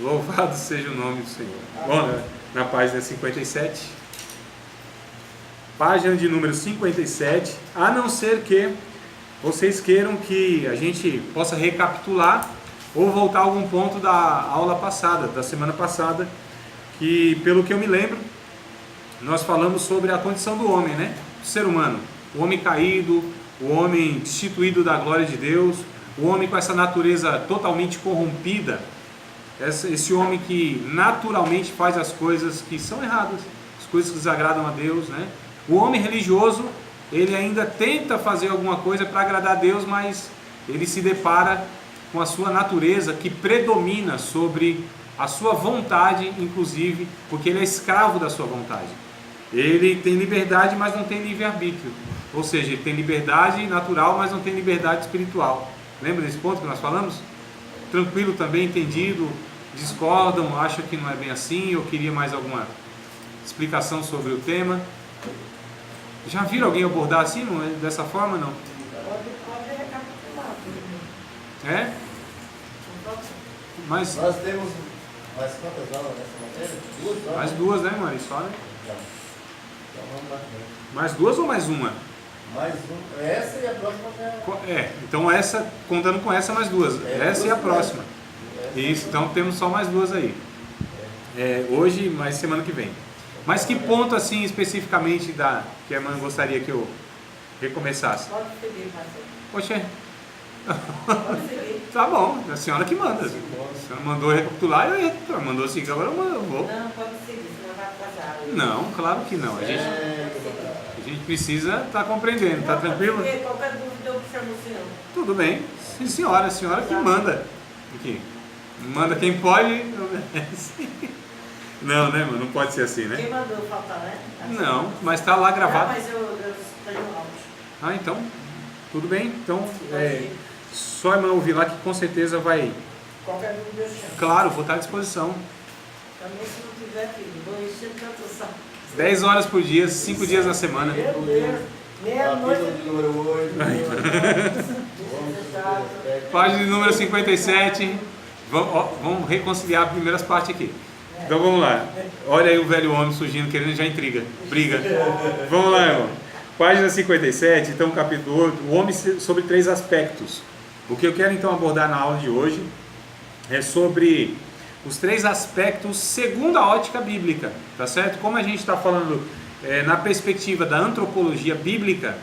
Louvado seja o nome do Senhor. Bom, na página 57, página de número 57, a não ser que vocês queiram que a gente possa recapitular ou voltar a algum ponto da aula passada, da semana passada, que pelo que eu me lembro, nós falamos sobre a condição do homem, né? Do ser humano, o homem caído, o homem destituído da glória de Deus, o homem com essa natureza totalmente corrompida, esse homem que naturalmente faz as coisas que são erradas, as coisas que desagradam a Deus, né? O homem religioso, ele ainda tenta fazer alguma coisa para agradar a Deus, mas ele se depara com a sua natureza que predomina sobre a sua vontade, inclusive, porque ele é escravo da sua vontade. Ele tem liberdade, mas não tem livre-arbítrio. Ou seja, ele tem liberdade natural, mas não tem liberdade espiritual. Lembra desse ponto que nós falamos? Tranquilo também, entendido? Discordam, acham que não é bem assim, ou queria mais alguma explicação sobre o tema? Já viram alguém abordar assim, dessa forma, não? Pode recapitular. É? Mas, Nós temos mais quantas aulas nessa matéria? Duas aulas? mais duas, né, Mari? Só, né? Então vamos lá. Mais duas ou mais uma? Mais um. Essa e a próxima Então essa, contando com essa, mais duas. Essa e a próxima. Isso, então temos só mais duas aí. Hoje, mais semana que vem. Mas que ponto assim especificamente que a irmã gostaria que eu recomeçasse? Pode seguir, pastor. Poxa, Pode seguir. tá bom, é a senhora que manda. A senhora mandou recapitular, eu ia recapitular. Mandou seguir, agora eu vou. Não, pode seguir, senão vai atrasar. Não, claro que não. A gente precisa estar compreendendo, tá tranquilo? Porque qualquer dúvida eu chamo o senhor. Tudo bem, sim senhora, a senhora que manda. Aqui. Manda quem pode. Não, né, mano? Não pode ser assim, né? Quem mandou faltar, né? Não, mas tá lá gravado. Não, mas eu tenho áudio. Ah, então, tudo bem. Então, só a irmã ouvir lá que com certeza vai. Qualquer dúvida eu chamo. Claro, vou estar à disposição. Também se não tiver filho, vou encher de cantação. 10 horas por dia, 5 dias na semana. Meu Deus, meia-noite. Capítulo de número 8. Página de número 57. Vamos reconciliar as primeiras partes aqui. Então vamos lá. Olha aí o velho homem surgindo, querendo já intriga, briga. Vamos lá, irmão. Página 57, então capítulo 8, o homem sobre 3 aspectos. O que eu quero então abordar na aula de hoje é sobre os 3 aspectos segundo a ótica bíblica, tá certo? Como a gente está falando na perspectiva da antropologia bíblica,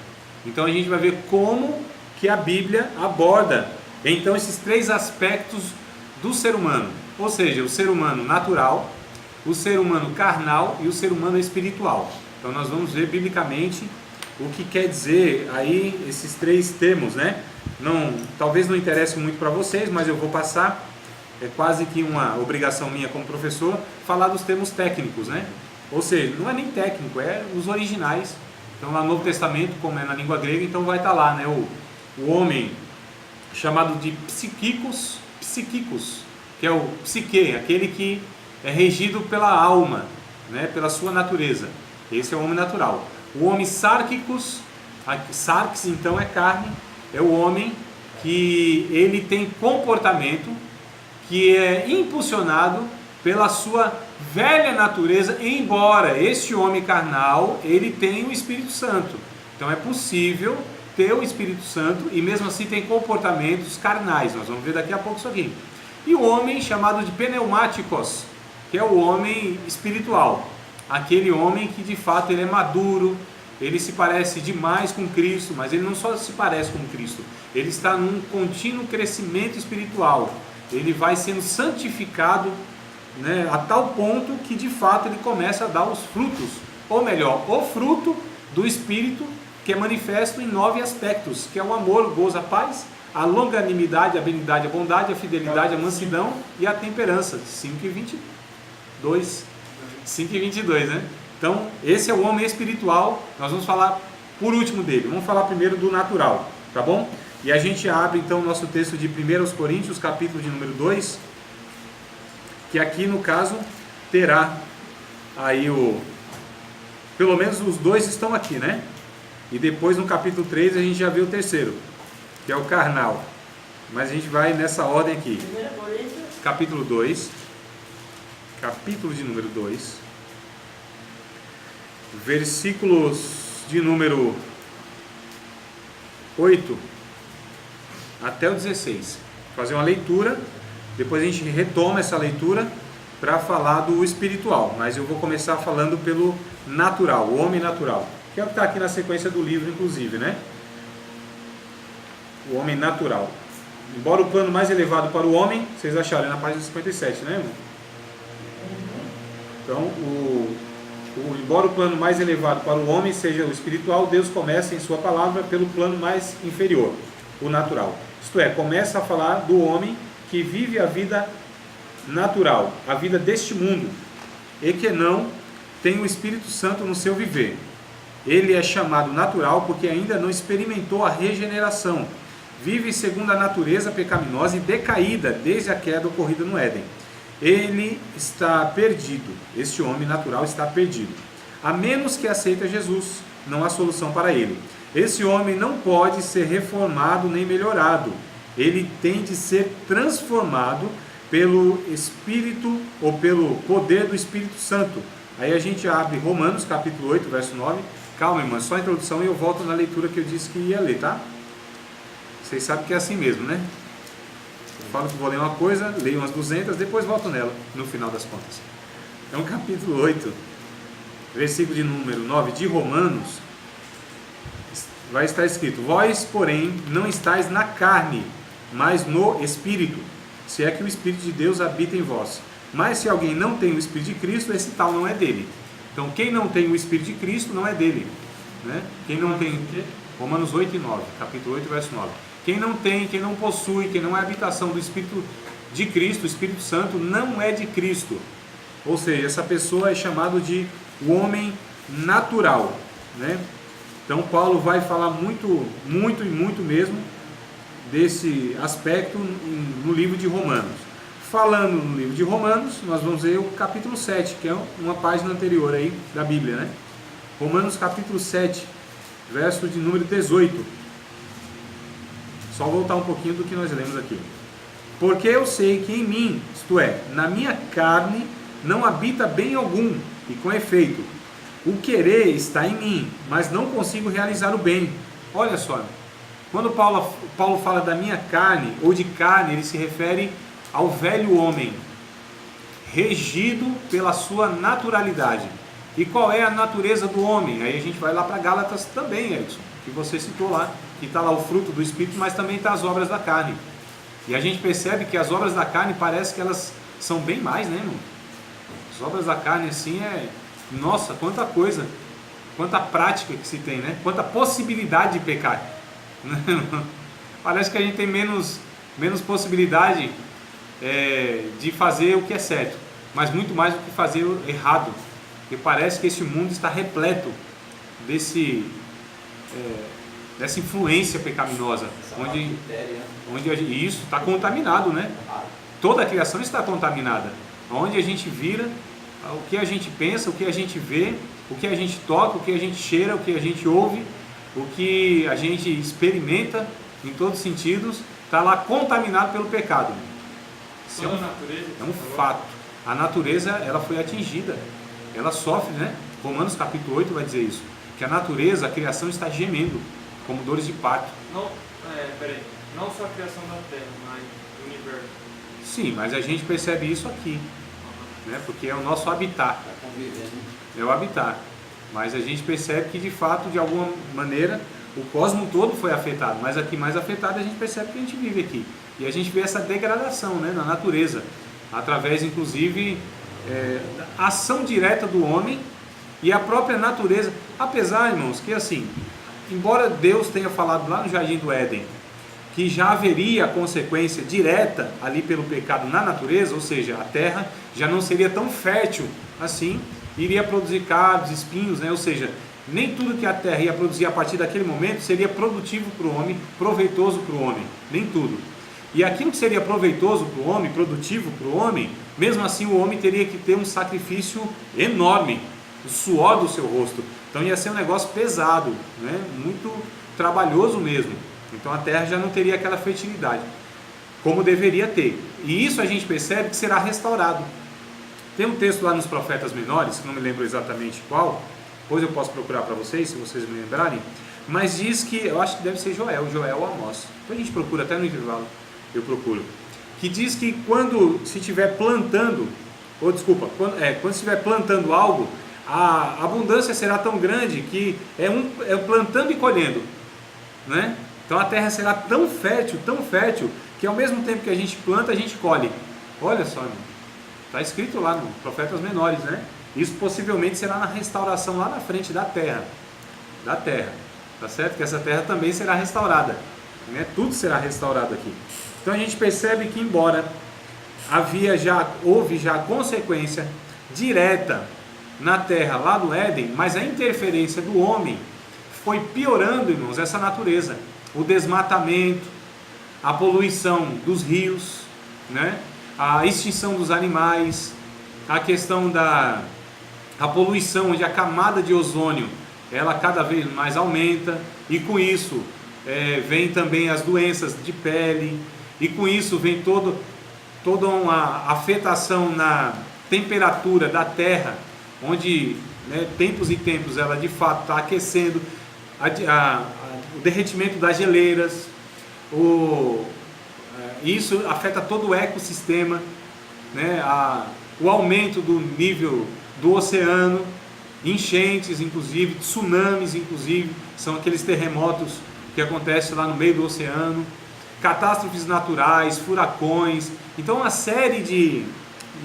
então a gente vai ver como que a Bíblia aborda então esses 3 aspectos do ser humano, ou seja, o ser humano natural, o ser humano carnal e o ser humano espiritual. Então nós vamos ver biblicamente o que quer dizer aí esses 3 termos, né? Talvez não interesse muito para vocês, mas eu vou passar, é quase que uma obrigação minha como professor, falar dos termos técnicos, né? Ou seja, não é nem técnico, é os originais. Então lá no Novo Testamento, como é na língua grega, então vai estar lá, né? O homem chamado de psíquicos, que é o psique, aquele que é regido pela alma, né? Pela sua natureza. Esse é o homem natural. O homem sárquicos, sarx então é carne, é o homem que ele tem comportamento que é impulsionado pela sua velha natureza, embora este homem carnal, ele tenha o Espírito Santo. Então é possível ter o Espírito Santo e mesmo assim tem comportamentos carnais, nós vamos ver daqui a pouco isso aqui. E o homem chamado de pneumáticos, que é o homem espiritual, aquele homem que de fato ele é maduro, ele se parece demais com Cristo, mas ele não só se parece com Cristo, ele está num contínuo crescimento espiritual, ele vai sendo santificado, né, a tal ponto que de fato ele começa a dar os frutos, ou melhor, o fruto do Espírito, que é manifesto em 9 aspectos, que é o amor, o gozo, a paz, a longanimidade, a benignidade, a bondade, a fidelidade, a mansidão e a temperança. 5:22, né? Então, esse é o homem espiritual. Nós vamos falar por último dele. Vamos falar primeiro do natural, tá bom? E a gente abre então o nosso texto de 1 Coríntios, capítulo de número 2, que aqui no caso terá aí pelo menos os 2 estão aqui, né? E depois no capítulo 3 a gente já vê o terceiro, que é o carnal. Mas a gente vai nessa ordem aqui. Capítulo 2. capítulo de número 2, versículos de número 8 até o 16. Fazer uma leitura, depois a gente retoma essa leitura para falar do espiritual, mas eu vou começar falando pelo natural, o homem natural, que é o que está aqui na sequência do livro, inclusive, né? O homem natural. Embora o plano mais elevado para o homem, vocês acharam na página 57, né, irmão? Então, embora o plano mais elevado para o homem seja o espiritual, Deus começa em sua palavra pelo plano mais inferior, o natural. Isto é, começa a falar do homem que vive a vida natural, a vida deste mundo, e que não tem o Espírito Santo no seu viver. Ele é chamado natural porque ainda não experimentou a regeneração. Vive segundo a natureza pecaminosa e decaída desde a queda ocorrida no Éden. Ele está perdido, este homem natural está perdido. A menos que aceite Jesus, não há solução para ele. Esse homem não pode ser reformado nem melhorado. Ele tem de ser transformado pelo Espírito ou pelo poder do Espírito Santo. Aí a gente abre Romanos capítulo 8, verso 9. Calma, irmã, só a introdução e eu volto na leitura que eu disse que ia ler, tá? Vocês sabem que é assim mesmo, né? Eu falo que vou ler uma coisa, leio umas 200, depois volto nela, no final das contas. Então, capítulo 8, versículo de número 9 de Romanos, vai estar escrito: Vós, porém, não estáis na carne, mas no Espírito, se é que o Espírito de Deus habita em vós. Mas se alguém não tem o Espírito de Cristo, esse tal não é dele. Então, quem não tem o Espírito de Cristo não é dele, né? Quem não tem... Romanos 8 e 9, capítulo 8, verso 9. Quem não tem, quem não possui, quem não é habitação do Espírito de Cristo, o Espírito Santo, não é de Cristo. Ou seja, essa pessoa é chamado de o homem natural, né? Então Paulo vai falar muito, muito e muito mesmo desse aspecto no livro de Romanos. Falando no livro de Romanos, nós vamos ver o capítulo 7, que é uma página anterior aí da Bíblia, né? Romanos capítulo 7, verso de número 18. Só voltar um pouquinho do que nós lemos aqui. Porque eu sei que em mim, isto é, na minha carne, não habita bem algum, e com efeito, o querer está em mim, mas não consigo realizar o bem. Olha só, quando Paulo fala da minha carne, ou de carne, ele se refere ao velho homem, regido pela sua naturalidade. E qual é a natureza do homem? Aí a gente vai lá para Gálatas também, Edson, que você citou lá, que está lá o fruto do Espírito, mas também está as obras da carne. E a gente percebe que as obras da carne parece que elas são bem mais, né, irmão? As obras da carne assim nossa, quanta coisa, quanta prática que se tem, né? Quanta possibilidade de pecar. Parece que a gente tem menos possibilidade de fazer o que é certo, mas muito mais do que fazer o errado. Porque parece que esse mundo está repleto dessa influência pecaminosa, onde isso está contaminado, né? Toda a criação está contaminada. Onde a gente vira, o que a gente pensa, o que a gente vê, o que a gente toca, o que a gente cheira, o que a gente ouve, o que a gente experimenta, em todos os sentidos, está lá contaminado pelo pecado. Isso é um fato. A natureza, ela foi atingida, ela sofre, né? Romanos capítulo 8 vai dizer isso, que a natureza, a criação está gemendo, como dores de parto. Não só a criação da terra, mas do universo. Sim, mas a gente percebe isso aqui, né? Porque é o nosso habitat. É o habitat. Mas a gente percebe que de fato, de alguma maneira, o cosmo todo foi afetado, mas aqui mais afetado a gente percebe que a gente vive aqui. E a gente vê essa degradação, né, na natureza, através inclusive da ação direta do homem e a própria natureza. Apesar, irmãos, que assim, embora Deus tenha falado lá no Jardim do Éden que já haveria a consequência direta ali pelo pecado na natureza, ou seja, a terra já não seria tão fértil assim, iria produzir cardos, espinhos, né? Ou seja, nem tudo que a terra ia produzir a partir daquele momento seria produtivo para o homem, proveitoso para o homem, nem tudo. E aquilo que seria proveitoso para o homem, produtivo para o homem, mesmo assim o homem teria que ter um sacrifício enorme, o suor do seu rosto. Então ia ser um negócio pesado, né? Muito trabalhoso mesmo. Então a terra já não teria aquela fertilidade como deveria ter. E isso a gente percebe que será restaurado. Tem um texto lá nos Profetas Menores, que não me lembro exatamente qual, depois eu posso procurar para vocês, se vocês me lembrarem, mas diz que, eu acho que deve ser Joel ou Amós, depois a gente procura até no intervalo, eu procuro, que diz que quando se estiver plantando, quando se estiver plantando algo, a abundância será tão grande que é plantando e colhendo, né? Então a terra será tão fértil, que ao mesmo tempo que a gente planta, a gente colhe. Olha só, está escrito lá no Profetas Menores, né? Isso possivelmente será na restauração lá na frente da terra, tá certo? Que essa terra também será restaurada, né? Tudo será restaurado aqui. Então a gente percebe que embora houve já consequência direta na terra lá do Éden, mas a interferência do homem foi piorando, irmãos, essa natureza. O desmatamento, a poluição dos rios, né? A extinção dos animais, a questão da poluição, onde a camada de ozônio ela cada vez mais aumenta, e com isso vem também as doenças de pele, e com isso vem toda uma afetação na temperatura da terra, onde, né, tempos e tempos ela de fato está aquecendo, o derretimento das geleiras, isso afeta todo o ecossistema, né, o aumento do nível do oceano, enchentes inclusive, tsunamis inclusive, são aqueles terremotos que acontecem lá no meio do oceano, catástrofes naturais, furacões. Então uma série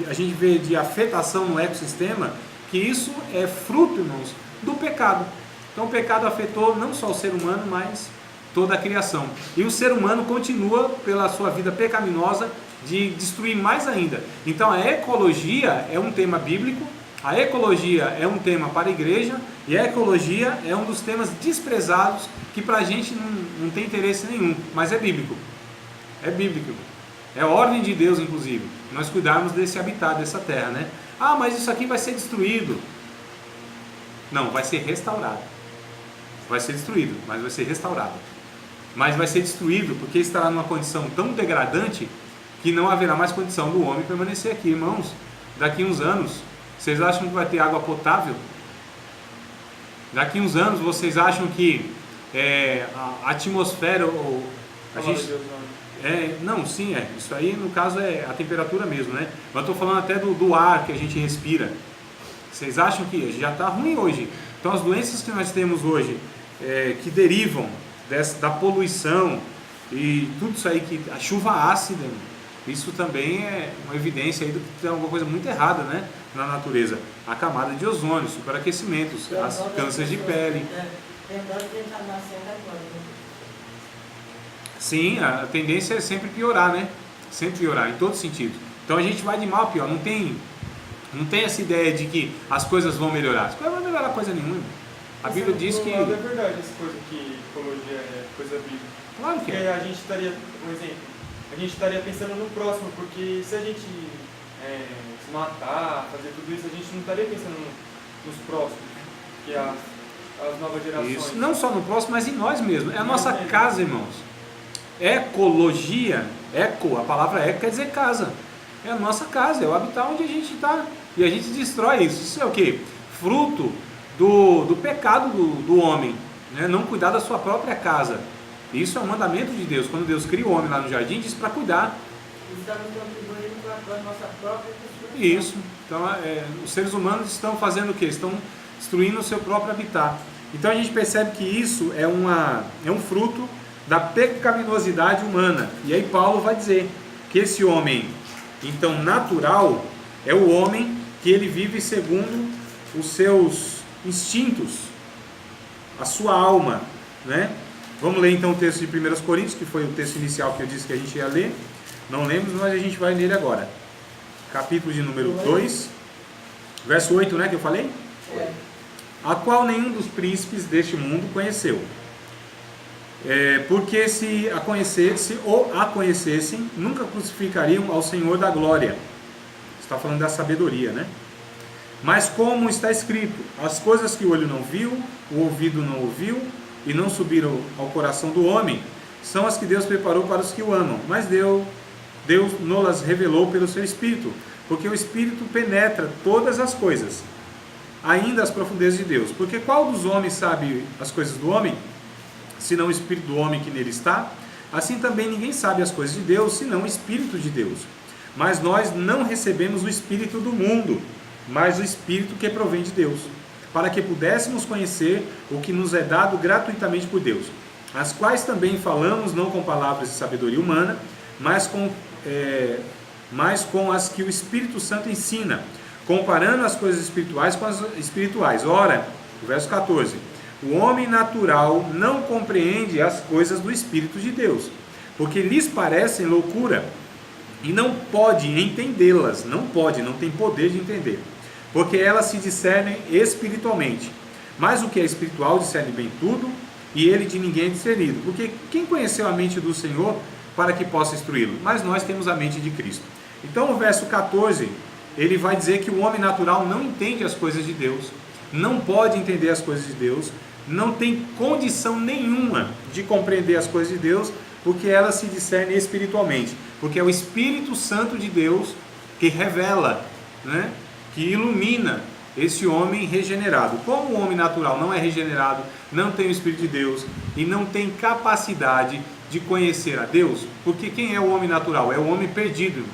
a gente vê de afetação no ecossistema, que isso é fruto, irmãos, do pecado. Então o pecado afetou não só o ser humano, mas toda a criação. E o ser humano continua, pela sua vida pecaminosa, de destruir mais ainda. Então a ecologia é um tema bíblico, a ecologia é um tema para a igreja, e a ecologia é um dos temas desprezados, que para a gente não tem interesse nenhum, mas é bíblico. É bíblico. É ordem de Deus, inclusive, nós cuidarmos desse habitat, dessa terra, né? Ah, mas isso aqui vai ser destruído. Não, vai ser restaurado. Vai ser destruído, mas vai ser restaurado. Mas vai ser destruído porque estará numa condição tão degradante que não haverá mais condição do homem permanecer aqui. Irmãos, daqui uns anos, vocês acham que vai ter água potável? Daqui uns anos, vocês acham que a atmosfera ou a gente... não, sim, isso aí no caso é a temperatura mesmo, né? Mas eu estou falando até do ar que a gente respira. Vocês acham que já está ruim hoje? Então as doenças que nós temos hoje, que derivam da poluição e tudo isso aí, a chuva ácida, isso também é uma evidência aí de que tem alguma coisa muito errada, né, na natureza. A camada de ozônio, superaquecimentos, as cânceres de pele. Sim, a tendência é sempre piorar, né? Sempre piorar, em todos os sentidos. Então a gente vai de mal a pior, não tem essa ideia de que as coisas vão melhorar. As coisas não vão melhorar coisa nenhuma. A Bíblia diz que... É verdade essa coisa que ecologia é coisa bíblica. Claro que porque a gente estaria, um exemplo, a gente estaria pensando no próximo, porque se a gente se matar, fazer tudo isso, a gente não estaria pensando nos próximos, que as novas gerações. Isso, não só no próximo, mas em nós mesmos. É a nossa casa, irmãos. Ecologia, a palavra eco quer dizer casa. É a nossa casa, é o habitat onde a gente está. E a gente destrói isso. Isso é o quê? Fruto do pecado do homem, né? Não cuidar da sua própria casa. Isso é um mandamento de Deus. Quando Deus cria o homem lá no jardim, diz para cuidar. Estamos contribuindo para a nossa própria destruição. Isso. Então, os seres humanos estão fazendo o quê? Estão destruindo o seu próprio habitat. Então a gente percebe que isso é um fruto da pecaminosidade humana. E aí Paulo vai dizer que esse homem, então, natural, é o homem que ele vive segundo os seus instintos, a sua alma, né? Vamos ler então o texto de 1 Coríntios, que foi o texto inicial que eu disse que a gente ia ler. Não lemos, mas a gente vai nele agora. Capítulo de número 2, verso 8, né, que eu falei? A qual nenhum dos príncipes deste mundo conheceu. Porque se a conhecessem, nunca crucificariam ao Senhor da glória. Está falando da sabedoria, né? Mas como está escrito, as coisas que o olho não viu, o ouvido não ouviu, e não subiram ao coração do homem, são as que Deus preparou para os que o amam. Mas Deus Deus nos revelou pelo seu Espírito, porque o Espírito penetra todas as coisas, ainda as profundezas de Deus. Porque qual dos homens sabe as coisas do homem, senão o Espírito do homem que nele está? Assim também ninguém sabe as coisas de Deus, senão o Espírito de Deus. Mas nós não recebemos o Espírito do mundo, mas o Espírito que provém de Deus, para que pudéssemos conhecer o que nos é dado gratuitamente por Deus, as quais também falamos não com palavras de sabedoria humana, mas com as que o Espírito Santo ensina, comparando as coisas espirituais com as espirituais. Ora, o verso 14, o homem natural não compreende as coisas do Espírito de Deus, porque lhes parecem loucura, e não pode entendê-las, não tem poder de entender, porque elas se discernem espiritualmente. Mas o que é espiritual discerne bem tudo, e ele de ninguém é discernido, porque quem conheceu a mente do Senhor para que possa instruí-lo? Mas nós temos a mente de Cristo. Então o verso 14, ele vai dizer que o homem natural não entende as coisas de Deus, não pode entender as coisas de Deus, não tem condição nenhuma de compreender as coisas de Deus, porque elas se discernem espiritualmente, porque é o Espírito Santo de Deus que revela, né, que ilumina esse homem regenerado. Como o homem natural não é regenerado, não tem o Espírito de Deus e não tem capacidade de conhecer a Deus, porque quem é o homem natural? É o homem perdido.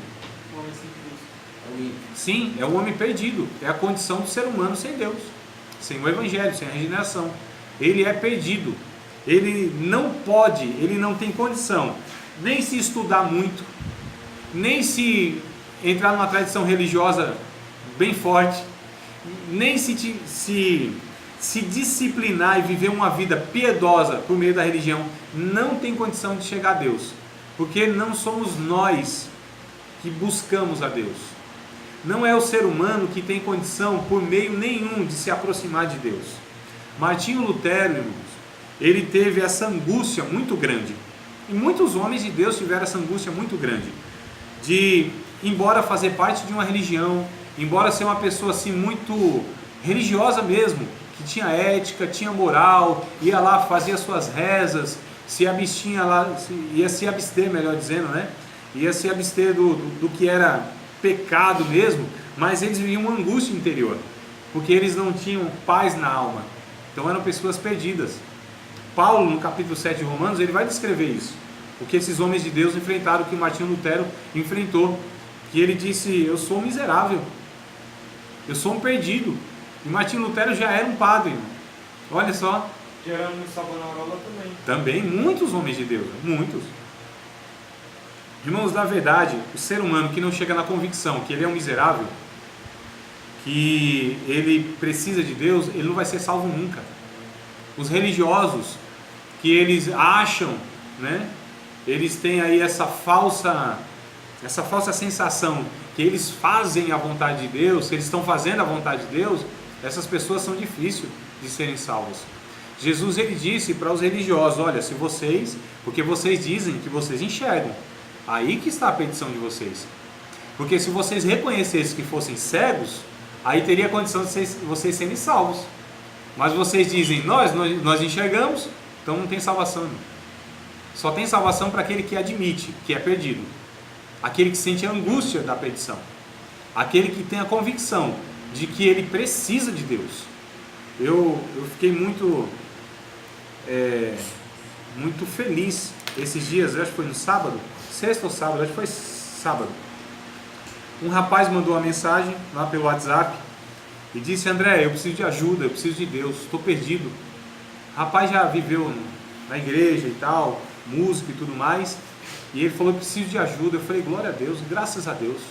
O homem sem Cristo. Sim, é o homem perdido, é a condição do ser humano sem Deus, sem o Evangelho, sem a regeneração. Ele é perdido, ele não pode, ele não tem condição, nem se estudar muito, nem se entrar numa tradição religiosa bem forte, nem se disciplinar e viver uma vida piedosa por meio da religião, não tem condição de chegar a Deus, porque não somos nós que buscamos a Deus, não é o ser humano que tem condição por meio nenhum de se aproximar de Deus. Martinho Lutero, irmãos, ele teve essa angústia muito grande, e muitos homens de Deus tiveram essa angústia muito grande, de, embora fazer parte de uma religião, embora ser uma pessoa assim muito religiosa mesmo, que tinha ética, tinha moral, ia lá, fazia suas rezas, se abstinha lá, ia se abster, melhor dizendo, né? Ia se abster do que era pecado mesmo, mas eles viviam uma angústia interior, porque eles não tinham paz na alma, então eram pessoas perdidas. Paulo, no capítulo 7 de Romanos, ele vai descrever isso, o que esses homens de Deus enfrentaram, o que Martinho Lutero enfrentou, que ele disse, eu sou miserável, eu sou um perdido. E Martinho Lutero já era um padre, irmão. Olha só. Que era no Savonarola Também, também. muitos homens de Deus, muitos. Irmãos, na verdade, o ser humano que não chega na convicção que ele é um miserável, que ele precisa de Deus, ele não vai ser salvo nunca. Os religiosos, que eles acham, né, eles têm aí essa falsa sensação que eles fazem a vontade de Deus, que eles estão fazendo a vontade de Deus, essas pessoas são difíceis de serem salvas. Jesus, ele disse para os religiosos, olha, se vocês, porque vocês dizem que vocês enxergam, aí que está a perdição de vocês. Porque se vocês reconhecessem que fossem cegos, aí teria a condição de vocês serem salvos. Mas vocês dizem, nós enxergamos, então não tem salvação, irmão. Só tem salvação para aquele que admite que é perdido, aquele que sente a angústia da perdição, aquele que tem a convicção de que ele precisa de Deus. Eu fiquei muito feliz esses dias, eu acho que foi no sábado, sexta ou sábado, acho que foi sábado. Um rapaz mandou uma mensagem lá pelo WhatsApp e disse, André, eu preciso de ajuda, eu preciso de Deus, estou perdido. O rapaz já viveu na igreja e tal, música e tudo mais, e ele falou, eu preciso de ajuda. Eu falei, glória a Deus, graças a Deus,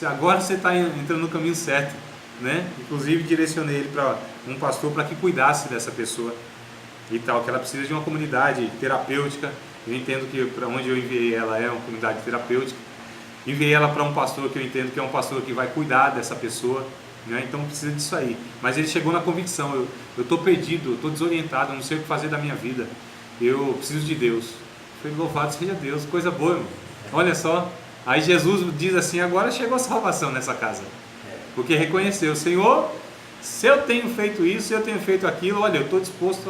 agora você está entrando no caminho certo, né? Inclusive direcionei ele para um pastor para que cuidasse dessa pessoa e tal, que ela precisa de uma comunidade terapêutica. Eu entendo que para onde eu enviei ela é uma comunidade terapêutica. Enviei ela para um pastor que eu entendo que é um pastor que vai cuidar dessa pessoa, né? Então precisa disso aí. Mas ele chegou na convicção, eu estou perdido, eu estou desorientado, eu não sei o que fazer da minha vida, eu preciso de Deus. Eu falei, louvado seja Deus, coisa boa, irmão. Olha só, aí Jesus diz assim, agora chegou a salvação nessa casa, porque reconheceu, Senhor, se eu tenho feito isso, se eu tenho feito aquilo, olha, eu estou disposto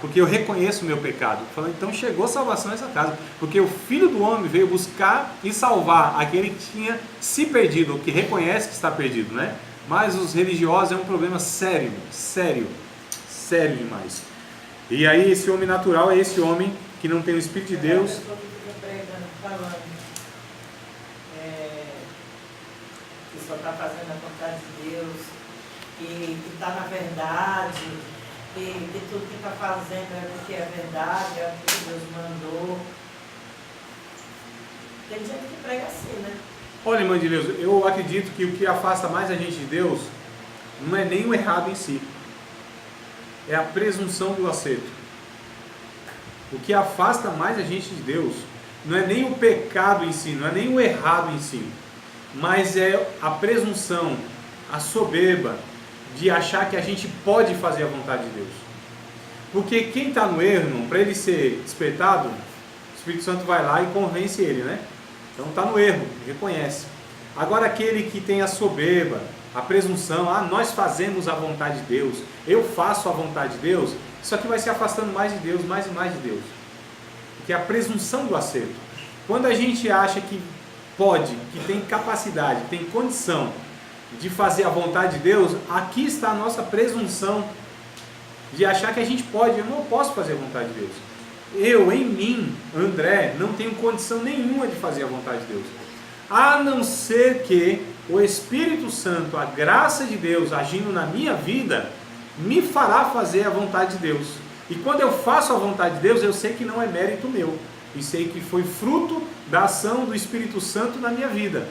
porque eu reconheço o meu pecado. Falando, então chegou salvação nessa casa, porque o Filho do Homem veio buscar e salvar aquele que tinha se perdido, ou que reconhece que está perdido, né? Mas os religiosos é um problema sério, sério demais. E aí esse homem natural é esse homem que não tem o Espírito de Deus. A pessoa que fica pregando, falando que só está fazendo a vontade de Deus, que está na verdade, que tudo que está fazendo é porque é verdade, é o que Deus mandou. Tem gente que prega assim, né? Olha, irmã de Deus, eu acredito que o que afasta mais a gente de Deus não é nem o errado em si, é a presunção do acerto. O que afasta mais a gente de Deus não é nem o pecado em si, não é nem o errado em si, mas é a presunção, a soberba de achar que a gente pode fazer a vontade de Deus. Porque quem está no erro, para ele ser despertado, o Espírito Santo vai lá e convence ele, né? Então está no erro, reconhece. Agora aquele que tem a soberba, a presunção, nós fazemos a vontade de Deus, eu faço a vontade de Deus, isso aqui vai se afastando mais de Deus, mais e mais de Deus. Porque é a presunção do acerto. Quando a gente acha que pode, que tem capacidade, tem condição de fazer a vontade de Deus, aqui está a nossa presunção de achar que a gente pode. Eu não posso fazer a vontade de Deus. Eu, em mim, André, não tenho condição nenhuma de fazer a vontade de Deus. A não ser que o Espírito Santo, a graça de Deus agindo na minha vida, me fará fazer a vontade de Deus. E quando eu faço a vontade de Deus, eu sei que não é mérito meu. E sei que foi fruto da ação do Espírito Santo na minha vida.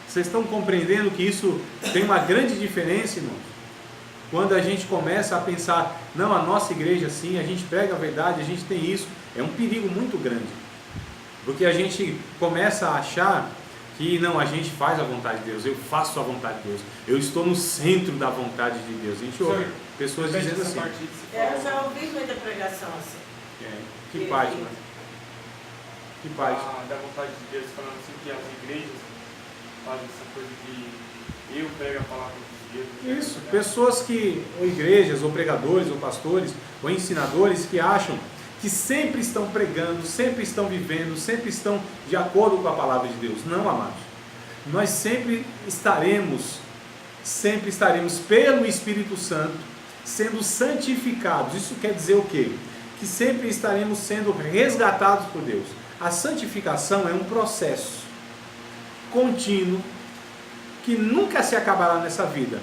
Vocês estão compreendendo que isso tem uma grande diferença, irmãos? Quando a gente começa a pensar, não, a nossa igreja sim, a gente prega a verdade, a gente tem isso, é um perigo muito grande. Porque a gente começa a achar que não, a gente faz a vontade de Deus, eu faço a vontade de Deus, eu estou no centro da vontade de Deus. A gente ouve pessoas dizendo assim. Eu já ouvi muita pregação assim. Que página? Que página? Da vontade de Deus, falando assim que as igrejas fazem essa coisa de eu prego a palavra de Deus. Isso, pessoas que, ou igrejas, ou pregadores, ou pastores, ou ensinadores que acham que sempre estão pregando, sempre estão vivendo, sempre estão de acordo com a palavra de Deus. Não, amados. Nós sempre estaremos pelo Espírito Santo, sendo santificados. Isso quer dizer o quê? Que sempre estaremos sendo resgatados por Deus. A santificação é um processo contínuo que nunca se acabará nessa vida.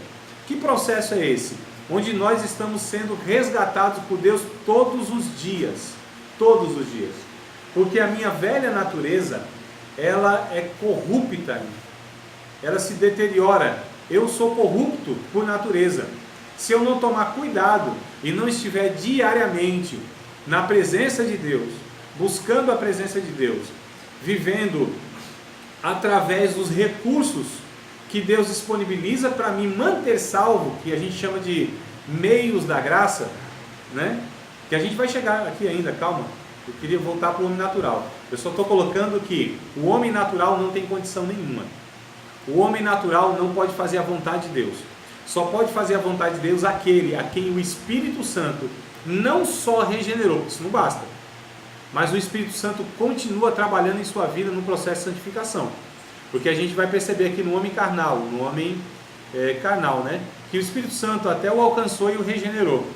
Que processo é esse? Onde nós estamos sendo resgatados por Deus todos os dias. Todos os dias. Porque a minha velha natureza, ela é corrupta. Ela se deteriora. Eu sou corrupto por natureza. Se eu não tomar cuidado e não estiver diariamente na presença de Deus, buscando a presença de Deus, vivendo através dos recursos que Deus disponibiliza para me manter salvo, que a gente chama de meios da graça, né? Que a gente vai chegar aqui ainda, calma. Eu queria voltar para o homem natural. Eu só estou colocando que o homem natural não tem condição nenhuma. O homem natural não pode fazer a vontade de Deus. Só pode fazer a vontade de Deus aquele a quem o Espírito Santo não só regenerou, isso não basta, mas o Espírito Santo continua trabalhando em sua vida no processo de santificação. Porque a gente vai perceber aqui no homem carnal, carnal, né? Que o Espírito Santo até o alcançou e o regenerou.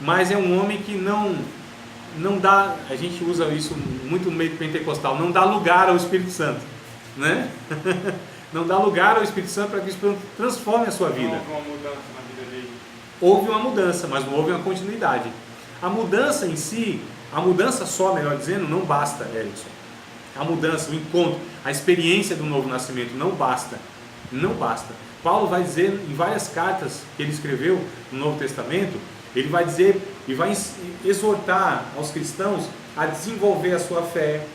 Mas é um homem que não dá, a gente usa isso muito no meio pentecostal, não dá lugar ao Espírito Santo, né? Não dá lugar ao Espírito Santo para que o Espírito Santo transforme a sua vida. Houve uma mudança na vida dele. Houve uma mudança, mas não houve uma continuidade. A mudança em si, a mudança só, melhor dizendo, não basta, Erickson. A mudança, o encontro, a experiência do novo nascimento não basta. Não basta. Paulo vai dizer em várias cartas que ele escreveu no Novo Testamento, ele vai dizer e vai exortar aos cristãos a desenvolver a sua fé,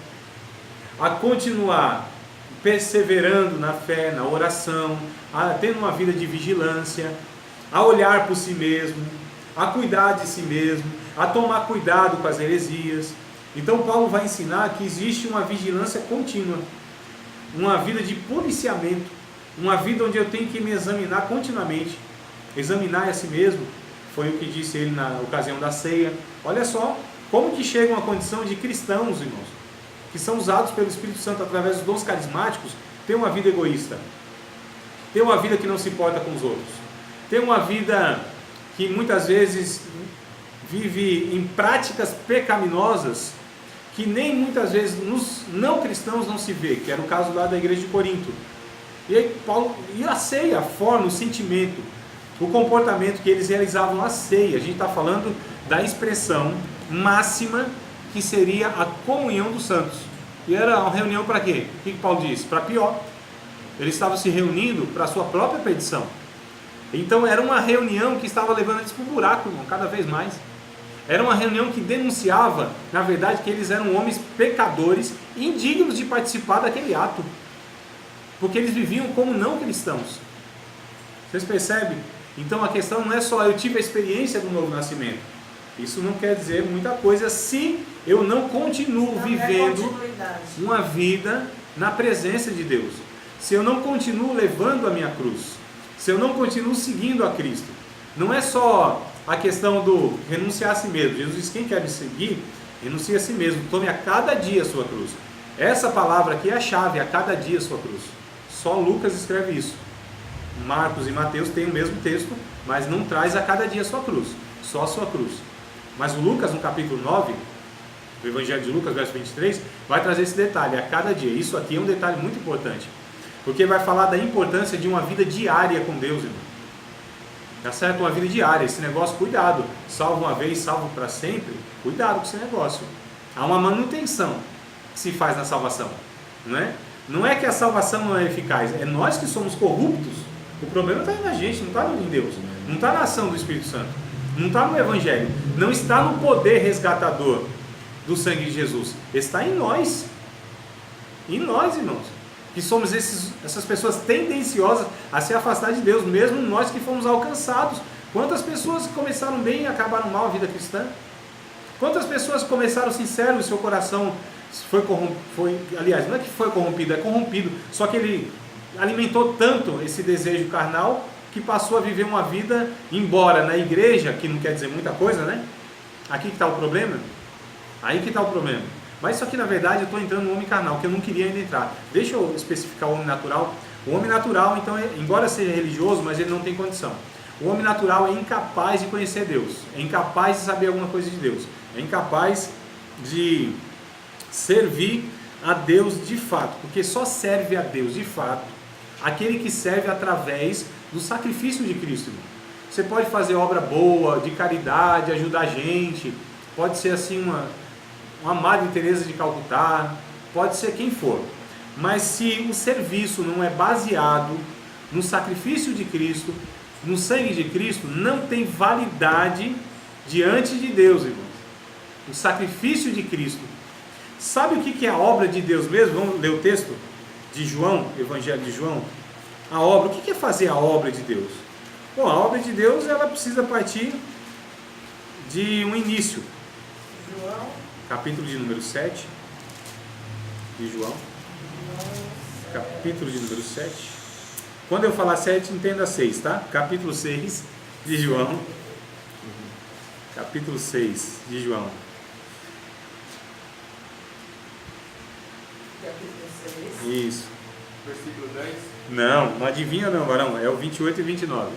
a continuar perseverando na fé, na oração, a tendo uma vida de vigilância, a olhar por si mesmo, a cuidar de si mesmo, a tomar cuidado com as heresias. Então Paulo vai ensinar que existe uma vigilância contínua, uma vida de policiamento, uma vida onde eu tenho que me examinar continuamente, examinar a si mesmo, foi o que disse ele na ocasião da ceia. Olha só como que chega uma condição de cristãos, irmãos, que são usados pelo Espírito Santo através dos dons carismáticos, ter uma vida egoísta, ter uma vida que não se importa com os outros, ter uma vida que muitas vezes vive em práticas pecaminosas, que nem muitas vezes nos não cristãos não se vê, que era o caso lá da igreja de Corinto. E aí Paulo, e a ceia, a forma, o sentimento, o comportamento que eles realizavam na ceia, a gente está falando da expressão máxima que seria a comunhão dos santos. E era uma reunião para quê? O que Paulo disse? Para pior. Eles estavam se reunindo para a sua própria perdição. Então era uma reunião que estava levando eles para o buraco, irmão, cada vez mais. Era uma reunião que denunciava, na verdade, que eles eram homens pecadores, indignos de participar daquele ato, porque eles viviam como não cristãos. Vocês percebem? Então a questão não é só eu tive a experiência do novo nascimento. Isso não quer dizer muita coisa se eu não continuo vivendo uma vida na presença de Deus. Se eu não continuo levando a minha cruz. Se eu não continuo seguindo a Cristo. Não é só a questão do renunciar a si mesmo. Jesus diz: quem quer me seguir, renuncie a si mesmo. Tome a cada dia a sua cruz. Essa palavra aqui é a chave, a cada dia a sua cruz. Só Lucas escreve isso. Marcos e Mateus têm o mesmo texto, mas não traz a cada dia a sua cruz. Só a sua cruz. Mas o Lucas, no capítulo 9, do Evangelho de Lucas, verso 23, vai trazer esse detalhe, a cada dia. Isso aqui é um detalhe muito importante, porque vai falar da importância de uma vida diária com Deus, irmão. Tá certo? Uma vida diária, esse negócio, cuidado. Salvo uma vez, salvo para sempre. Cuidado com esse negócio. Há uma manutenção que se faz na salvação, não é? Não é que a salvação não é eficaz, é nós que somos corruptos. O problema está na gente, não está em Deus, não está na ação do Espírito Santo, não está no Evangelho, não está no poder resgatador do sangue de Jesus, está em nós, irmãos, que somos essas pessoas tendenciosas a se afastar de Deus, mesmo nós que fomos alcançados. Quantas pessoas começaram bem e acabaram mal a vida cristã? Quantas pessoas começaram sinceros, seu coração aliás, não é que foi corrompido, é corrompido, só que ele alimentou tanto esse desejo carnal que passou a viver uma vida, embora na igreja, que não quer dizer muita coisa, né? Aqui que está o problema, aí que está o problema. Mas isso aqui, na verdade, eu estou entrando no homem carnal, que eu não queria ainda entrar. Deixa eu especificar o homem natural. O homem natural, então, embora seja religioso, mas ele não tem condição. O homem natural é incapaz de conhecer Deus, é incapaz de saber alguma coisa de Deus, é incapaz de servir a Deus de fato, porque só serve a Deus de fato aquele que serve através do sacrifício de Cristo. Você pode fazer obra boa, de caridade, ajudar a gente, pode ser assim uma Madre Teresa de Calcutá, pode ser quem for, mas se o serviço não é baseado no sacrifício de Cristo, no sangue de Cristo, não tem validade diante de Deus, irmãos. O sacrifício de Cristo. Sabe o que é a obra de Deus mesmo? Vamos ler o texto de João, Evangelho de João. A obra, o que é fazer a obra de Deus? Bom, a obra de Deus, ela precisa partir de um início. João, Capítulo de número 7 de João. Capítulo de número 7. Quando eu falar 7, entenda 6, tá? Capítulo 6 de João. Capítulo 6 de João. capítulo 6. Isso. Versículo 10. Não adivinha não, varão. É o 28 e 29.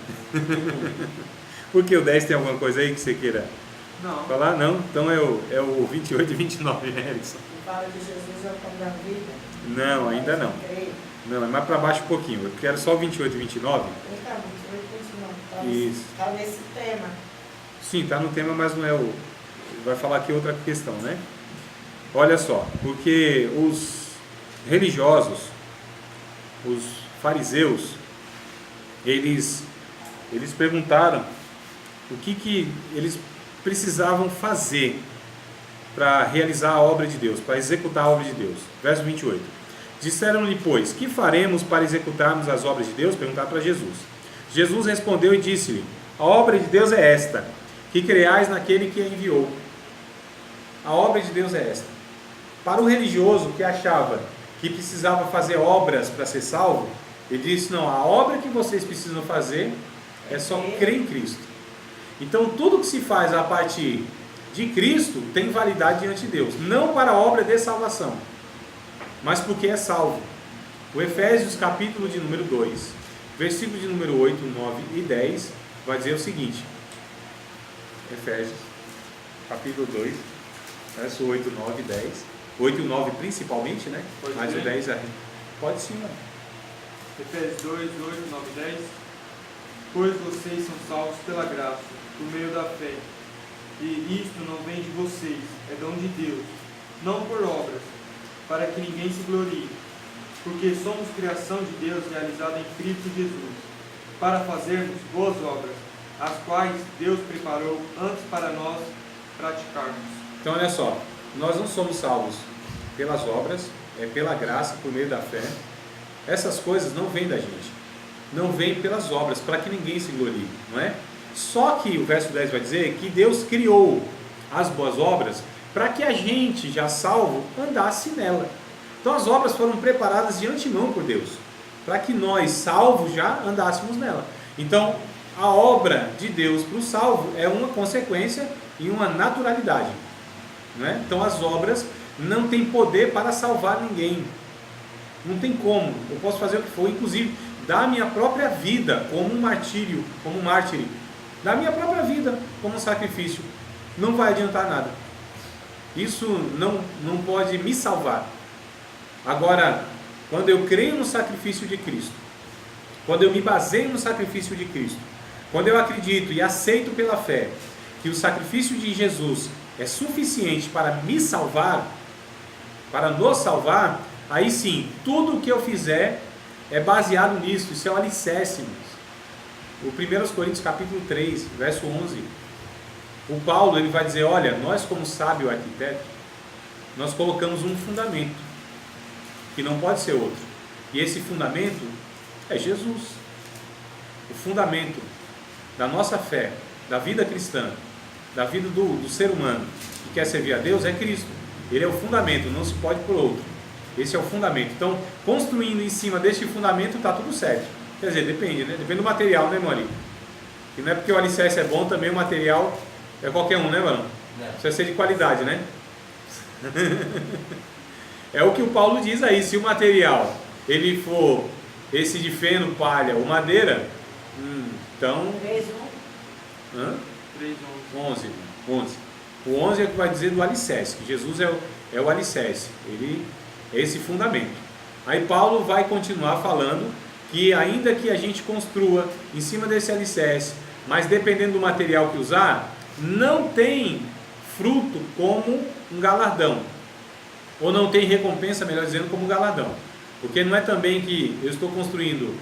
Por que o 10 tem alguma coisa aí que você queira Não. falar? Não? Então é o 28 e 29, né, Erickson? E fala que Jesus é o pão da vida. Não, ainda não. Creio. Não, é mais para baixo um pouquinho. Eu quero só o 28 e 29. Então, 28, 29. Isso. Está nesse tema. Sim, está no tema, mas não é o... Vai falar aqui outra questão, né? Olha só, porque os religiosos, os fariseus, eles perguntaram o que eles precisavam fazer para realizar a obra de Deus, para executar a obra de Deus. Verso 28. Disseram-lhe, pois, que faremos para executarmos as obras de Deus? Perguntaram para Jesus. Jesus respondeu e disse-lhe, a obra de Deus é esta, que creais naquele que a enviou. A obra de Deus é esta. Para o religioso que achava que precisava fazer obras para ser salvo, ele disse, não, a obra que vocês precisam fazer é só crer em Cristo. Então tudo que se faz a partir de Cristo tem validade diante de Deus, não para a obra de salvação, mas porque é salvo. O Efésios capítulo de número 2, versículo de número 8, 9 e 10, vai dizer o seguinte. Efésios capítulo 2, verso 8, 9 e 10. 8 e 9 principalmente, né? Pode Mas ser? o 10 é... Pode sim, mano. Efésios 2, 8, 9 e 10. Pois vocês são salvos pela graça, por meio da fé. E isto não vem de vocês, é dom de Deus, não por obras, para que ninguém se glorie. Porque somos criação de Deus realizada em Cristo Jesus, para fazermos boas obras, as quais Deus preparou antes para nós praticarmos. Então olha só, nós não somos salvos pelas obras, é pela graça, por meio da fé. Essas coisas não vêm da gente, não vêm pelas obras, para que ninguém se glorie, não é? Só que o verso 10 vai dizer que Deus criou as boas obras para que a gente, já salvo, andasse nela. Então as obras foram preparadas de antemão por Deus, para que nós, salvos, já andássemos nela. Então a obra de Deus para o salvo é uma consequência e uma naturalidade, não é? Então as obras não têm poder para salvar ninguém, não tem como. Eu posso fazer o que for, inclusive dar a minha própria vida como um martírio, como um mártir, dar a minha própria vida como um sacrifício, não vai adiantar nada. Isso não pode me salvar. Agora, quando eu creio no sacrifício de Cristo, quando eu me baseio no sacrifício de Cristo, quando eu acredito e aceito pela fé que o sacrifício de Jesus é suficiente para me salvar, para nos salvar, aí sim, tudo o que eu fizer é baseado nisso. Isso é o alicerce, irmãos. O 1 Coríntios capítulo 3, verso 11, o Paulo ele vai dizer, olha, nós como sábio arquiteto, nós colocamos um fundamento, que não pode ser outro, e esse fundamento é Jesus. O fundamento da nossa fé, da vida cristã, da vida do ser humano que quer servir a Deus é Cristo. Ele é o fundamento, não se pode por outro. Esse é o fundamento. Então, construindo em cima deste fundamento, está tudo certo. Quer dizer, depende, né? Depende do material, né, Mori? E não é porque o alicerce é bom, também o material é qualquer um, né, mano? Precisa ser de qualidade, né? É o que o Paulo diz aí. Se o material ele for esse de feno, palha ou madeira, então... 3, 1. Hã? 3, 11. O 11 é o que vai dizer do alicerce, que Jesus é o alicerce, ele é esse fundamento. Aí Paulo vai continuar falando que ainda que a gente construa em cima desse alicerce, mas dependendo do material que usar, não tem fruto como um galardão, ou não tem recompensa, melhor dizendo, como um galardão. Porque não é também que eu estou construindo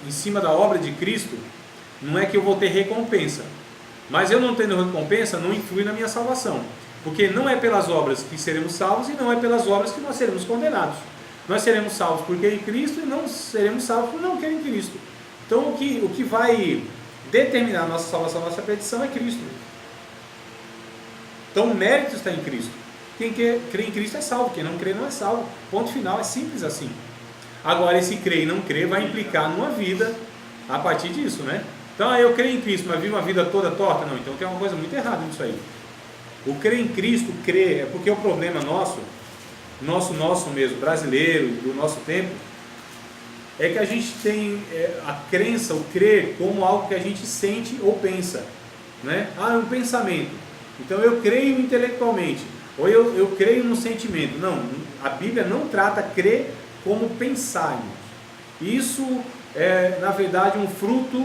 em cima da obra de Cristo, não é que eu vou ter recompensa. Mas eu não tendo recompensa não influi na minha salvação. Porque não é pelas obras que seremos salvos e não é pelas obras que nós seremos condenados. Nós seremos salvos por crer em Cristo e não seremos salvos por não crer em Cristo. Então o que vai determinar a nossa salvação, a nossa perdição é Cristo. Então o mérito está em Cristo. Quem crê em Cristo é salvo, quem não crê não é salvo. Ponto final, é simples assim. Agora esse crer e não crer vai implicar numa vida a partir disso, né? Então eu creio em Cristo, mas vivo uma vida toda torta? Não, então tem uma coisa muito errada nisso aí. O crer em Cristo, crer, é porque o problema nosso mesmo, brasileiro, do nosso tempo, é que a gente tem a crença, o crer, como algo que a gente sente ou pensa, né? É um pensamento. Então eu creio intelectualmente, ou eu creio no sentimento. Não, a Bíblia não trata crer como pensar, irmãos. Isso é, na verdade, um fruto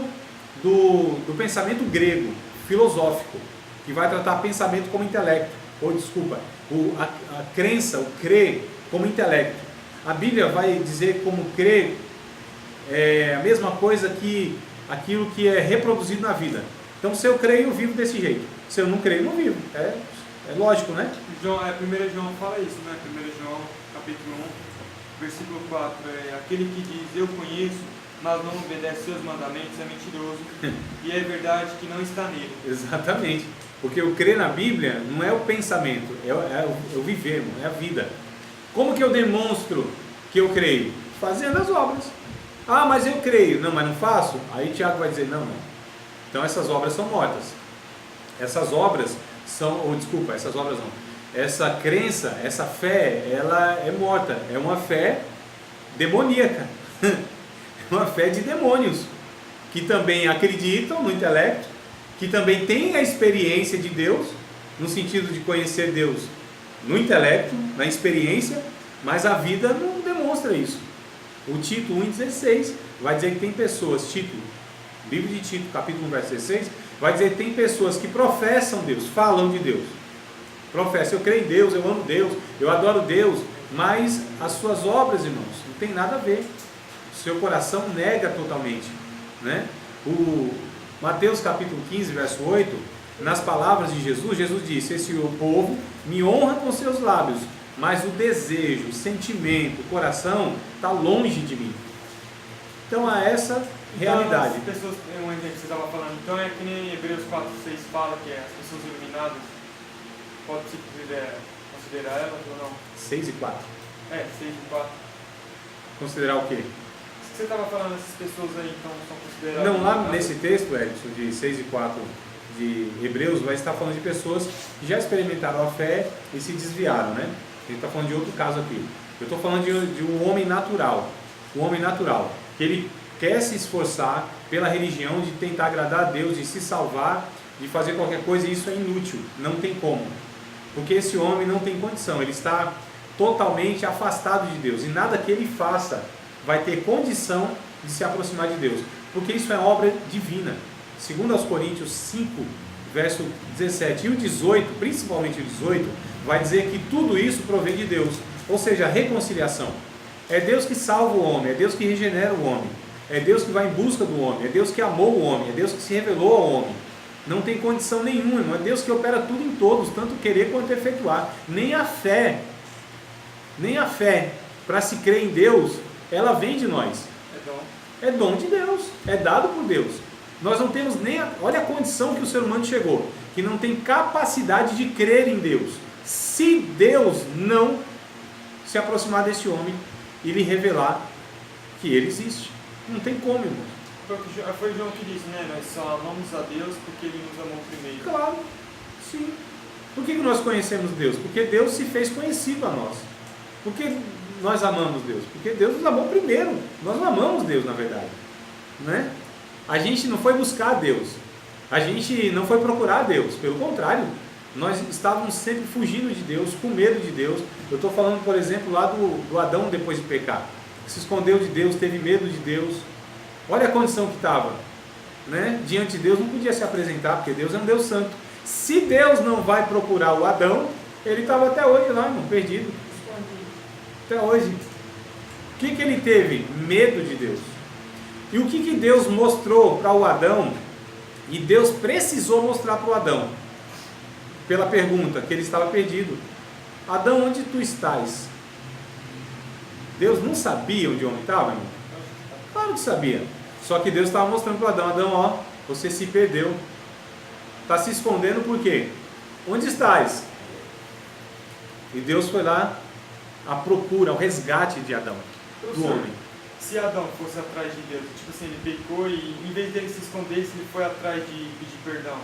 do pensamento grego, filosófico, que vai tratar pensamento como intelecto, a crença, o crer como intelecto. A Bíblia vai dizer como crer é a mesma coisa que aquilo que é reproduzido na vida. Então se eu creio, eu vivo desse jeito. Se eu não creio, não vivo. É lógico, né? 1 João fala isso, né? 1 João capítulo 1, versículo 4, aquele que diz, eu conheço, mas não obedece seus mandamentos, é mentiroso, e é verdade que não está nele. Exatamente, porque o crer na Bíblia não é o pensamento, é o viver, é a vida. Como que eu demonstro que eu creio? Fazendo as obras. Ah, mas eu creio. Não, mas não faço? Aí Tiago vai dizer, não. Então essas obras são mortas. Essas obras são, essas obras não. Essa crença, essa fé, ela é morta. É uma fé demoníaca. É uma fé de demônios. Que também acreditam no intelecto, que também têm a experiência de Deus, no sentido de conhecer Deus no intelecto, na experiência, mas a vida não demonstra isso. O Tito 1,16 vai dizer que tem pessoas, livro de Tito, capítulo 1, verso 16, vai dizer que tem pessoas que professam Deus, falam de Deus. Professam, eu creio em Deus, eu amo Deus, eu adoro Deus, mas as suas obras, irmãos, não tem nada a ver. O seu coração nega totalmente, né? O Mateus capítulo 15, verso 8, nas palavras de Jesus, Jesus disse, esse povo me honra com seus lábios, mas o desejo, o sentimento, o coração está longe de mim. Então há essa realidade. Então, as pessoas, um exemplo que você estava falando, então é que nem Hebreus 4, 6 fala que as pessoas iluminadas, pode-se considerar elas ou não? 6 e 4. 6 e 4. Considerar o quê? Você estava falando, essas pessoas aí, então, são consideradas... Não, lá nesse texto, Edson, de 6 e 4 de Hebreus, vai estar falando de pessoas que já experimentaram a fé e se desviaram, né? A gente está falando de outro caso aqui. Eu estou falando de um homem natural. Um homem natural, que ele quer se esforçar pela religião, de tentar agradar a Deus, de se salvar, de fazer qualquer coisa, e isso é inútil, não tem como. Porque esse homem não tem condição, ele está totalmente afastado de Deus, e nada que ele faça vai ter condição de se aproximar de Deus, porque isso é obra divina. Segundo aos Coríntios 5, verso 17 e o 18, principalmente o 18, vai dizer que tudo isso provém de Deus, ou seja, a reconciliação. É Deus que salva o homem, é Deus que regenera o homem, é Deus que vai em busca do homem, é Deus que amou o homem, é Deus que se revelou ao homem. Não tem condição nenhuma, irmão. É Deus que opera tudo em todos, tanto querer quanto efetuar. Nem a fé, para se crer em Deus, ela vem de nós. É dom de Deus, é dado por Deus. Nós não temos nem, olha a condição que o ser humano chegou, que não tem capacidade de crer em Deus. Se Deus não se aproximar desse homem e lhe revelar que ele existe. Não tem como, irmão. Foi o João que disse, né? Nós só amamos a Deus porque Ele nos amou primeiro. Claro, sim. Por que nós conhecemos Deus? Porque Deus se fez conhecido a nós. Por que nós amamos Deus? Porque Deus nos amou primeiro. Nós não amamos Deus, na verdade. Né? A gente não foi buscar Deus. A gente não foi procurar Deus. Pelo contrário, nós estávamos sempre fugindo de Deus, com medo de Deus. Eu estou falando, por exemplo, lá do Adão depois de pecar. Se escondeu de Deus, teve medo de Deus. Olha a condição que estava, né? Diante de Deus não podia se apresentar, porque Deus é um Deus santo. Se Deus não vai procurar o Adão, ele estava até hoje lá, irmão, perdido. Até hoje. O que ele teve? Medo de Deus. E o que Deus mostrou para o Adão? E Deus precisou mostrar para o Adão, pela pergunta, que ele estava perdido. Adão, onde tu estás? Deus não sabia onde o homem estava, irmão? Claro que sabia. Só que Deus estava mostrando para Adão, Adão, ó, você se perdeu. Está se escondendo por quê? Onde estás? E Deus foi lá à procura, ao resgate de Adão, do homem. Se Adão fosse atrás de Deus, tipo assim, ele pecou e em vez dele se esconder, ele foi atrás de pedir perdão,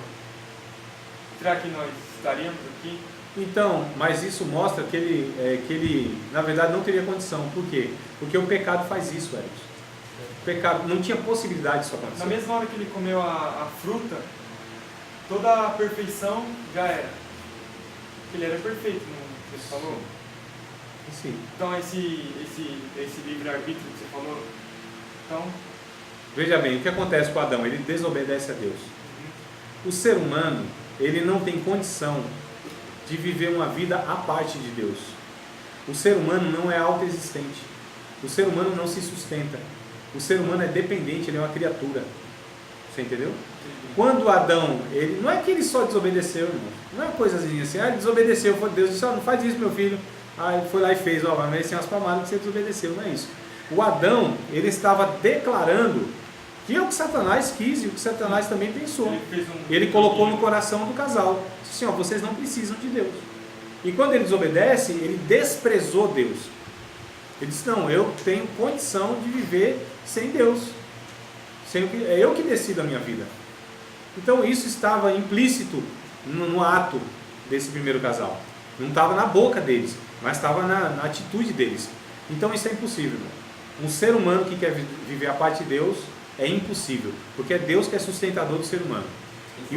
será que nós estaríamos aqui? Então, mas isso mostra que ele, na verdade, não teria condição. Por quê? Porque o pecado faz isso, Edson. O pecado, não tinha possibilidade disso acontecer. Na mesma hora que ele comeu a fruta, toda a perfeição já era. Ele era perfeito, não você falou? Sim. Então esse livre-arbítrio que você falou, então... Veja bem, o que acontece com Adão? Ele desobedece a Deus. O ser humano, ele não tem condição de viver uma vida à parte de Deus. O ser humano não é autoexistente. O ser humano não se sustenta. O ser humano é dependente, ele é uma criatura. Você entendeu? Quando Adão, ele não é que ele só desobedeceu, irmão. Não é uma coisazinha assim, ele desobedeceu, foi Deus disse, não faz isso, meu filho. Ele foi lá e fez, vai merecer umas palmadas que você desobedeceu, não é isso. O Adão, ele estava declarando que é o que Satanás quis e o que Satanás também pensou. Ele colocou no coração do casal, disse assim, vocês não precisam de Deus. E quando ele desobedece, ele desprezou Deus. Ele disse, não, eu tenho condição de viver sem Deus. É eu que decido a minha vida. Então isso estava implícito no ato desse primeiro casal. Não estava na boca deles, mas estava na atitude deles. Então isso é impossível. Um ser humano que quer viver a parte de Deus é impossível, porque é Deus que é sustentador do ser humano. E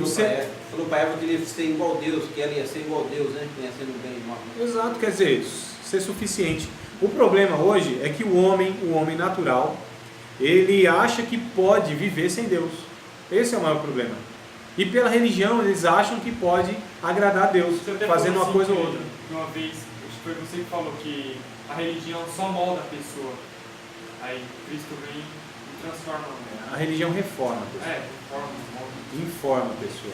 falou para Eva que ele ia ser igual a Deus, que ela ia ser igual a Deus, né? Conhecendo bem e mal. Exato, quer dizer, ser suficiente. O problema hoje é que o homem natural, ele acha que pode viver sem Deus. Esse é o maior problema. E pela religião eles acham que pode agradar a Deus, fazendo uma coisa ou outra. Uma vez, acho que foi você que falou que a religião só molda a pessoa. Aí Cristo vem e transforma. A religião reforma a pessoa. Molda. Informa a pessoa.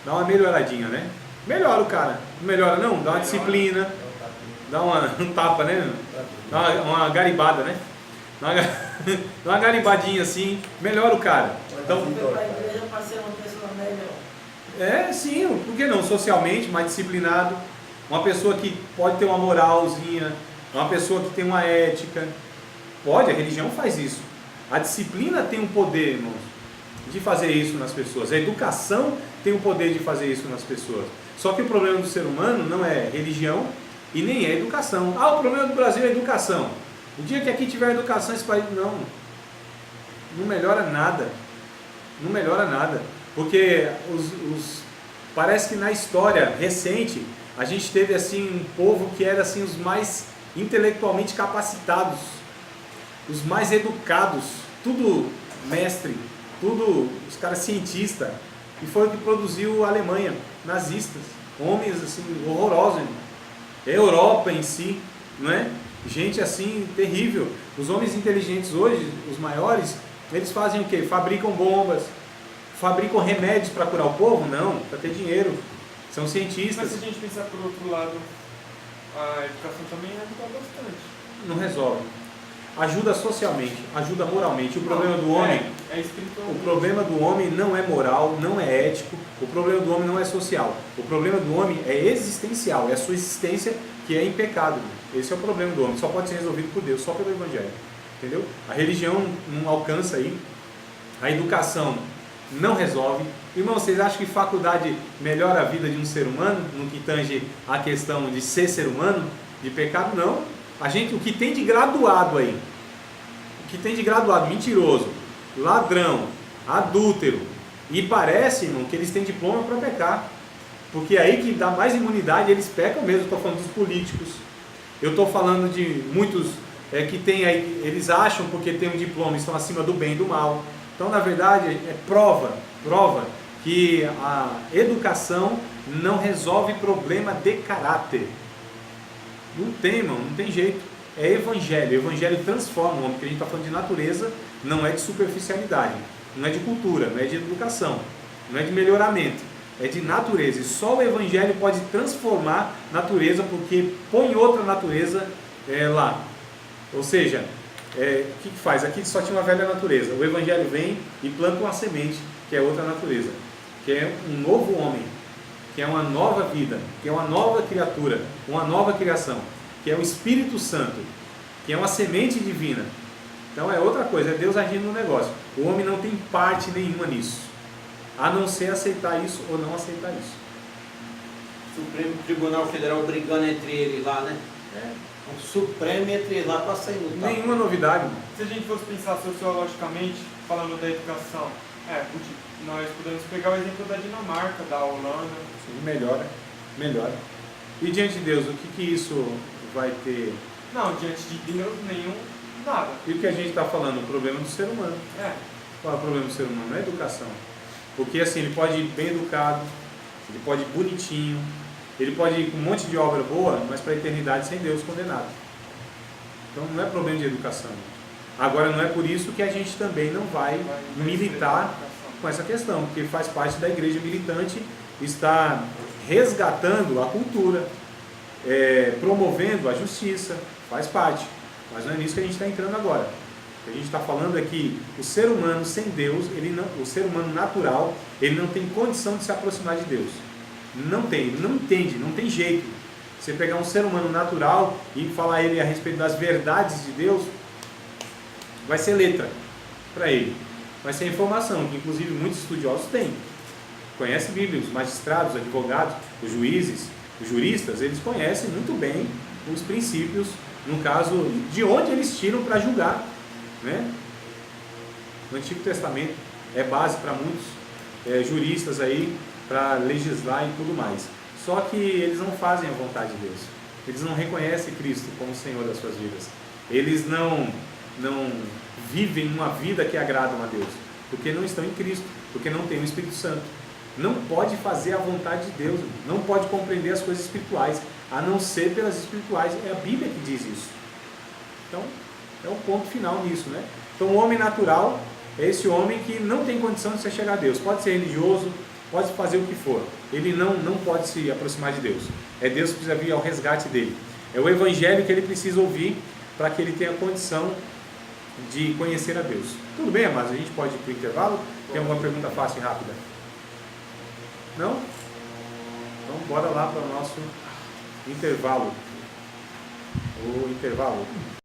Dá uma melhoradinha, né? Melhora o cara. Não melhora não? Dá uma disciplina. Dá um tapa, né? Dá uma garibada, né? Dá uma garibadinha assim. Melhora o cara. Então, Para a igreja para ser uma pessoa melhor. sim, por que não? Socialmente, mais disciplinado. Uma pessoa que pode ter uma moralzinha. Uma pessoa que tem uma ética. Pode, a religião faz isso. A disciplina tem um poder, irmãos, de fazer isso nas pessoas. A educação tem o poder de fazer isso nas pessoas. Só que o problema do ser humano não é religião e nem é educação. O problema do Brasil é educação. O dia que aqui tiver educação, esse país... Não melhora nada. Não melhora nada. Porque parece que na história recente, a gente teve assim um povo que era assim, os mais intelectualmente capacitados, os mais educados, tudo mestre, tudo os caras cientistas, e foi o que produziu a Alemanha, nazistas, homens assim horrorosos, a Europa em si, não é? Gente assim terrível. Os homens inteligentes hoje, os maiores, eles fazem o quê? Fabricam bombas, fabricam remédios para curar o povo? Não, para ter dinheiro. São cientistas. Mas se a gente pensar por outro lado, a educação também ajuda bastante. Não resolve. Ajuda socialmente, ajuda moralmente. O problema do homem, espiritual. o problema do homem não é moral, não é ético. O problema do homem não é social. O problema do homem é existencial. É a sua existência que é em pecado. Esse é o problema do homem. Só pode ser resolvido por Deus, só pelo Evangelho. Entendeu? A religião não alcança aí. A educação não resolve. Irmão, vocês acham que faculdade melhora a vida de um ser humano no que tange a questão de ser ser humano, de pecado? Não. O que tem de graduado aí, o que tem de graduado, mentiroso, ladrão, adúltero, e parece, irmão, que eles têm diploma para pecar, porque aí que dá mais imunidade, eles pecam mesmo. Estou falando dos políticos, eu estou falando de muitos que tem aí, eles acham porque tem um diploma, estão acima do bem e do mal. Então, na verdade, é prova que a educação não resolve problema de caráter. Não tem, irmão, não tem jeito. É evangelho. O evangelho transforma o homem, porque a gente está falando de natureza, não é de superficialidade, não é de cultura, não é de educação, não é de melhoramento, é de natureza. E só o evangelho pode transformar natureza, porque põe outra natureza lá. Ou seja, o que faz? Aqui só tinha uma velha natureza. O evangelho vem e planta uma semente, que é outra natureza, que é um novo homem, que é uma nova vida, que é uma nova criatura, uma nova criação, que é o Espírito Santo, que é uma semente divina. Então é outra coisa, é Deus agindo no negócio. O homem não tem parte nenhuma nisso, a não ser aceitar isso ou não aceitar isso. Supremo Tribunal Federal brigando entre eles lá, né? O Supremo entre eles lá para sair lutar. Nenhuma novidade. Se a gente fosse pensar sociologicamente, falando da educação, nós podemos pegar o exemplo da Dinamarca, da Holanda. Sim, melhora. E diante de Deus, o que isso vai ter? Não, diante de Deus, nada. E o que a gente está falando? O problema do ser humano. Qual é o problema do ser humano? Não é educação. Porque assim, ele pode ir bem educado, ele pode ir bonitinho, ele pode ir com um monte de obra boa, mas para a eternidade sem Deus condenado. Então não é problema de educação. Agora não é por isso que a gente também não vai militar com essa questão, porque faz parte da igreja militante, está resgatando a cultura, promovendo a justiça, faz parte. Mas não é nisso que a gente está entrando agora. O que a gente está falando é que o ser humano sem Deus, o ser humano natural, ele não tem condição de se aproximar de Deus. Não tem, ele não entende, não tem jeito. Você pegar um ser humano natural e falar a ele a respeito das verdades de Deus, vai ser letra para ele. Vai ser informação, que inclusive muitos estudiosos têm. Conhecem a Bíblia, os magistrados, os advogados, os juízes, os juristas, eles conhecem muito bem os princípios, no caso, de onde eles tiram para julgar, né? No Antigo Testamento é base para muitos juristas aí, para legislar e tudo mais. Só que eles não fazem a vontade de Deus. Eles não reconhecem Cristo como Senhor das suas vidas. Eles não vivem uma vida que agradam a Deus, porque não estão em Cristo, porque não tem o Espírito Santo. Não pode fazer a vontade de Deus, não pode compreender as coisas espirituais, a não ser pelas espirituais. É a Bíblia que diz isso. Então, é o ponto final nisso, né? Então, o homem natural é esse homem que não tem condição de se chegar a Deus. Pode ser religioso, pode fazer o que for. Ele não pode se aproximar de Deus. É Deus que precisa vir ao resgate dele. É o Evangelho que ele precisa ouvir para que ele tenha condição de conhecer a Deus. Tudo bem, amados? A gente pode ir para o intervalo? Tem alguma pergunta fácil e rápida? Não? Então, bora lá para o nosso intervalo. O intervalo.